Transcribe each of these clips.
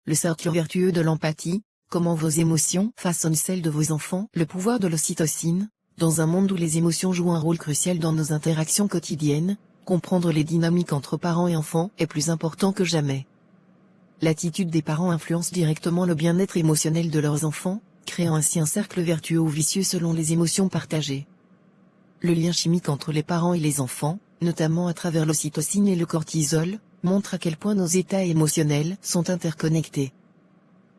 Le cercle vertueux de l'empathie, comment vos émotions façonnent celles de vos enfants. Le pouvoir de l'ocytocine, dans un monde où les émotions jouent un rôle crucial dans nos interactions quotidiennes, comprendre les dynamiques entre parents et enfants est plus important que jamais. L'attitude des parents influence directement le bien-être émotionnel de leurs enfants, créant ainsi un cercle vertueux ou vicieux selon les émotions partagées. Le lien chimique entre les parents et les enfants, notamment à travers l'ocytocine et le cortisol, montre à quel point nos états émotionnels sont interconnectés.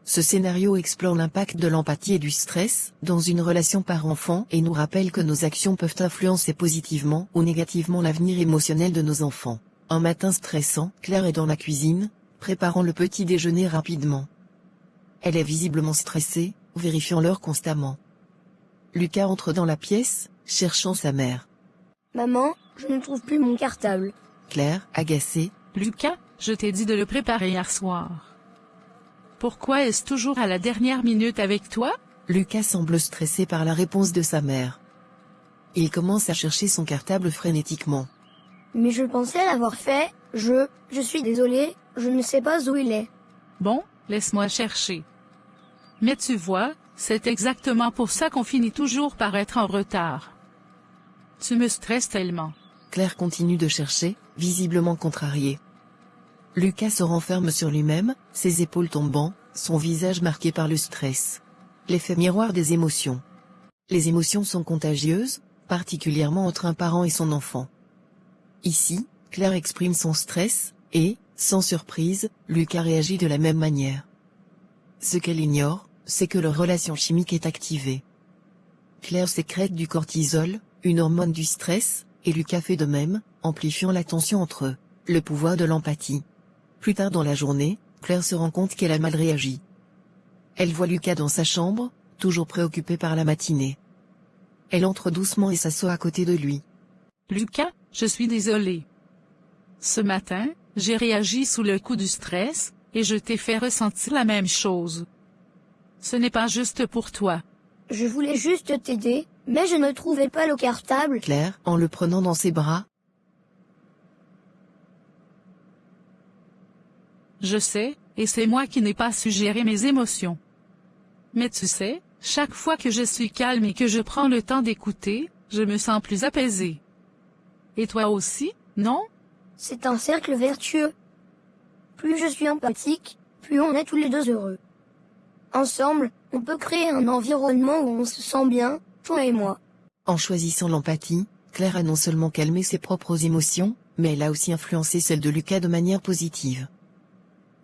Ce scénario explore l'impact de l'empathie et du stress dans une relation parent-enfant et nous rappelle que nos actions peuvent influencer positivement ou négativement l'avenir émotionnel de nos enfants. Un matin stressant, Claire est dans la cuisine, préparant le petit déjeuner rapidement. Elle est visiblement stressée, vérifiant l'heure constamment. Lucas entre dans la pièce, cherchant sa mère. Maman, je ne trouve plus mon cartable. Claire, agacée. Lucas, je t'ai dit de le préparer hier soir. Pourquoi est-ce toujours à la dernière minute avec toi? Lucas semble stressé par la réponse de sa mère. Il commence à chercher son cartable frénétiquement. Mais je pensais l'avoir fait, je suis désolé, je ne sais pas où il est. Bon, laisse-moi chercher. Mais tu vois, c'est exactement pour ça qu'on finit toujours par être en retard. Tu me stresses tellement. Claire continue de chercher, visiblement contrariée. Lucas se renferme sur lui-même, ses épaules tombant, son visage marqué par le stress. L'effet miroir des émotions. Les émotions sont contagieuses, particulièrement entre un parent et son enfant. Ici, Claire exprime son stress, et, sans surprise, Lucas réagit de la même manière. Ce qu'elle ignore, c'est que leur relation chimique est activée. Claire sécrète du cortisol, une hormone du stress, et Lucas fait de même, amplifiant la tension entre eux. Le pouvoir de l'empathie. Plus tard dans la journée, Claire se rend compte qu'elle a mal réagi. Elle voit Lucas dans sa chambre, toujours préoccupé par la matinée. Elle entre doucement et s'assoit à côté de lui. Lucas, je suis désolée. Ce matin, j'ai réagi sous le coup du stress, et je t'ai fait ressentir la même chose. Ce n'est pas juste pour toi. Je voulais juste t'aider, mais je ne trouvais pas le cartable. Claire, en le prenant dans ses bras. Je sais, et c'est moi qui n'ai pas su gérer mes émotions. Mais tu sais, chaque fois que je suis calme et que je prends le temps d'écouter, je me sens plus apaisée. Et toi aussi, non? C'est un cercle vertueux. Plus je suis empathique, plus on est tous les deux heureux. Ensemble, on peut créer un environnement où on se sent bien, toi et moi. En choisissant l'empathie, Claire a non seulement calmé ses propres émotions, mais elle a aussi influencé celles de Lucas de manière positive.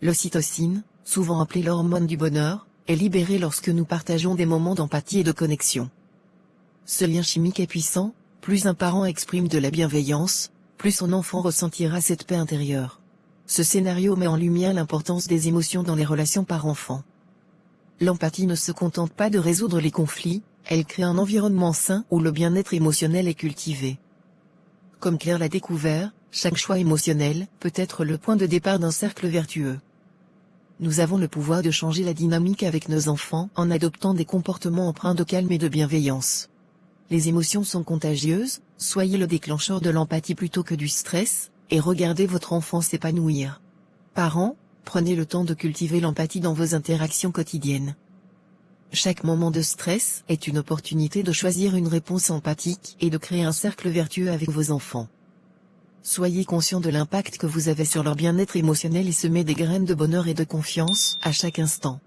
L'ocytocine, souvent appelée l'hormone du bonheur, est libérée lorsque nous partageons des moments d'empathie et de connexion. Ce lien chimique est puissant, plus un parent exprime de la bienveillance, plus son enfant ressentira cette paix intérieure. Ce scénario met en lumière l'importance des émotions dans les relations parents-enfants. L'empathie ne se contente pas de résoudre les conflits, elle crée un environnement sain où le bien-être émotionnel est cultivé. Comme Claire l'a découvert, chaque choix émotionnel peut être le point de départ d'un cercle vertueux. Nous avons le pouvoir de changer la dynamique avec nos enfants en adoptant des comportements empreints de calme et de bienveillance. Les émotions sont contagieuses, soyez le déclencheur de l'empathie plutôt que du stress, et regardez votre enfant s'épanouir. Parents, prenez le temps de cultiver l'empathie dans vos interactions quotidiennes. Chaque moment de stress est une opportunité de choisir une réponse empathique et de créer un cercle vertueux avec vos enfants. Soyez conscient de l'impact que vous avez sur leur bien-être émotionnel et semez des graines de bonheur et de confiance à chaque instant.